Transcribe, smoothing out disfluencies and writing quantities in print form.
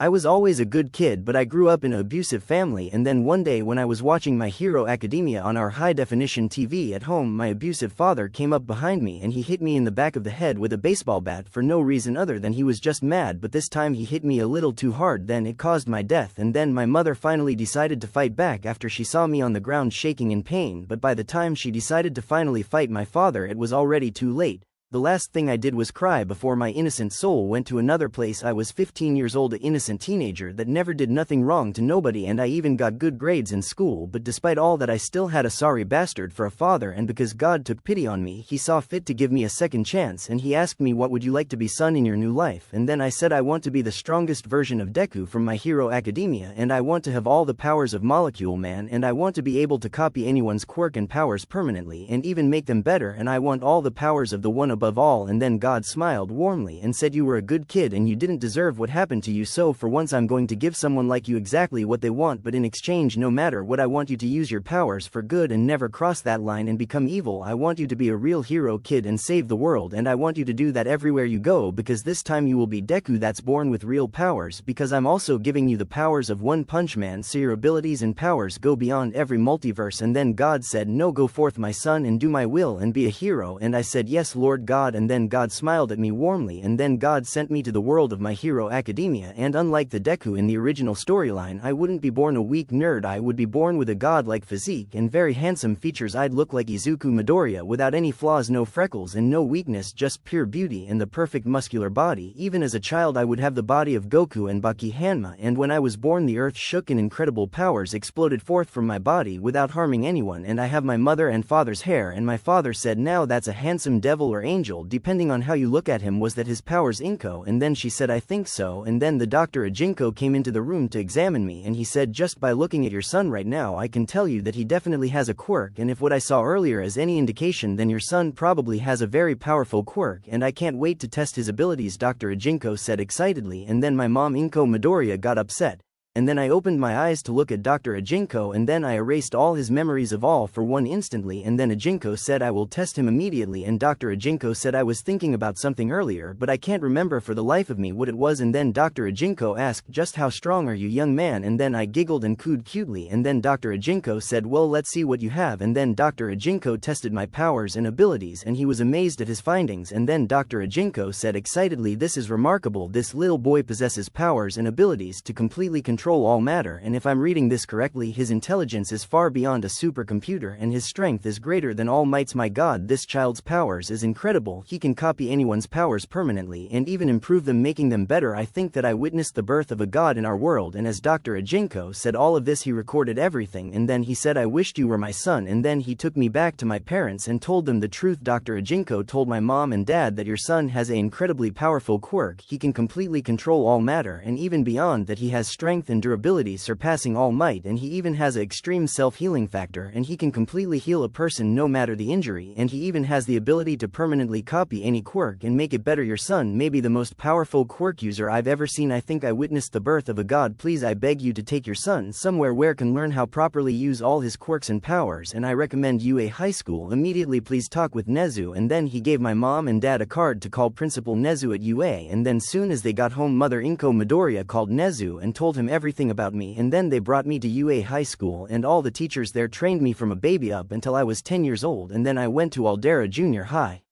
I was always a good kid, but I grew up in an abusive family, and then one day when I was watching My Hero Academia on our high-definition TV at home, my abusive father came up behind me and he hit me in the back of the head with a baseball bat for no reason other than he was just mad, but this time he hit me a little too hard, then it caused my death, and then my mother finally decided to fight back after she saw me on the ground shaking in pain, but by the time she decided to finally fight my father it was already too late. The last thing I did was cry before my innocent soul went to another place. I was 15 years old, an innocent teenager that never did nothing wrong to nobody, and I even got good grades in school, but despite all that I still had a sorry bastard for a father, and because God took pity on me he saw fit to give me a second chance, and he asked me, what would you like to be, son, in your new life? And then I said, I want to be the strongest version of Deku from My Hero Academia, and I want to have all the powers of Molecule Man, and I want to be able to copy anyone's quirk and powers permanently and even make them better, and I want all the powers of the one above all. And then God smiled warmly and said, you were a good kid and you didn't deserve what happened to you, so for once I'm going to give someone like you exactly what they want, but in exchange, no matter what, I want you to use your powers for good and never cross that line and become evil. I want you to be a real hero kid and save the world, and I want you to do that everywhere you go, because this time you will be Deku that's born with real powers, because I'm also giving you the powers of One Punch Man, so your abilities and powers go beyond every multiverse. And then God said, no, go forth my son and do my will and be a hero, and I said, yes Lord God, and then God smiled at me warmly, and then God sent me to the world of My Hero Academia, and unlike the Deku in the original storyline, I wouldn't be born a weak nerd, I would be born with a godlike physique and very handsome features. I'd look like Izuku Midoriya without any flaws, no freckles and no weakness, just pure beauty and the perfect muscular body. Even as a child I would have the body of Goku and Baki Hanma, and when I was born the earth shook and incredible powers exploded forth from my body without harming anyone, and I have my mother and father's hair, and my father said, now that's a handsome devil or angel depending on how you look at him. Was that his powers, Inko? And then she said, I think so. And then the Dr. Ajinko came into the room to examine me, and he said, just by looking at your son right now I can tell you that he definitely has a quirk, and if what I saw earlier is any indication, then your son probably has a very powerful quirk, and I can't wait to test his abilities, Dr. Ajinko said excitedly. And then my mom, Inko Midoriya, got upset. And then I opened my eyes to look at Dr. Ajinko, and then I erased all his memories of all for one instantly, and then Ajinko said, I will test him immediately, and Dr. Ajinko said, I was thinking about something earlier but I can't remember for the life of me what it was. And then Dr. Ajinko asked, just how strong are you, young man? And then I giggled and cooed cutely, and then Dr. Ajinko said, well, let's see what you have. And then Dr. Ajinko tested my powers and abilities, and he was amazed at his findings, and then Dr. Ajinko said excitedly, this is remarkable, this little boy possesses powers and abilities to completely control all matter, and if I'm reading this correctly, his intelligence is far beyond a supercomputer and his strength is greater than All Might's. My God, this child's powers is incredible. He can copy anyone's powers permanently and even improve them, making them better. I think that I witnessed the birth of a god in our world. And as Dr. Ajinko said all of this, he recorded everything, and then he said, I wished you were my son, and then he took me back to my parents and told them the truth. Dr. Ajinko told my mom and dad that your son has an incredibly powerful quirk. He can completely control all matter, and even beyond that he has strength and durability surpassing All Might, and he even has an extreme self-healing factor, and he can completely heal a person no matter the injury, and he even has the ability to permanently copy any quirk and make it better. Your son may be the most powerful quirk user I've ever seen. I think I witnessed the birth of a god. Please, I beg you to take your son somewhere where can learn how properly use all his quirks and powers, and I recommend you a high school immediately. Please talk with Nezu. And then he gave my mom and dad a card to call Principal Nezu at UA, and then soon as they got home, Mother Inko Midoriya called Nezu and told him everything about me, and then they brought me to UA High School, and all the teachers there trained me from a baby up until I was 10 years old, and then I went to Aldera Junior High.